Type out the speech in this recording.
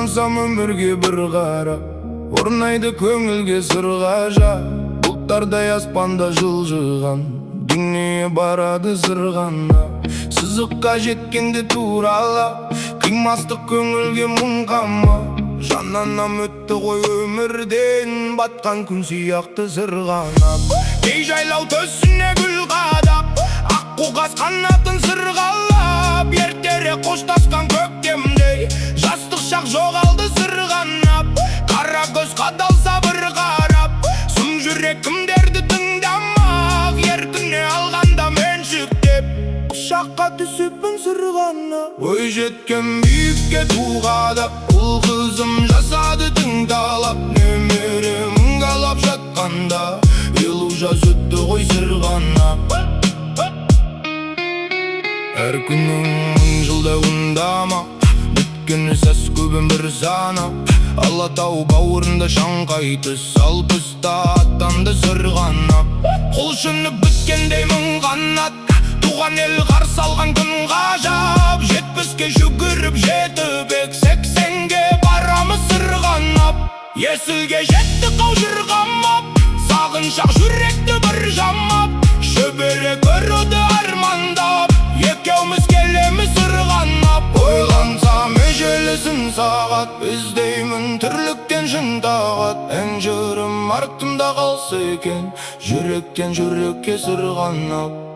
Ойлансам өмірге бір қара, орнайды көңілге сырғажа. Бұлттардай аспанда жылжыған, дүние барады сырғана. Сызыққа жеткенде туралап, қимастық көңілге мұңғама. Жананам өтті ғой өмірден, батқан күн сияқты сырғанап. Кей жайлау төсіне гүл қадап, аққу қаз қанатын сырғалап. Ертерек қоштасқан көктемдей, жастық шақ жоғалды сырғанап. Қара көз қадалса бір қарап, сұм жүрек кімдерді тыңдамақ. Еркіне алғанда меншіктеп, құшаққа түсіппін сырғанап. Ой жеткен биікке туғада, ұл қызым жасады тыңдалап. Немерем қалап жатқанда, елу жас өтті ғой сырғанап. Әр күнің мың жылда ұндама, біткені сәс көбін бір санап. Алатау бауырында шаңқайды, салпыста аттанды сырғанап. Құлшынып біткендей мың қанат, туған ел қарсы алған күн ғажап. 70-ке жүгіріп жетіп 80-ге барамыз сырғанап. Есілге жеттік ау жырғамап, сағыншақ жүректі бір жамап. Шөбере көруді армандап, екеуміз келеміз сырғанап. Ойлансам ежелесін сағат, іздеймін тірліктен шын тағат. ән жырым артымда қалса екен, жүректен жүрекке сырғанап.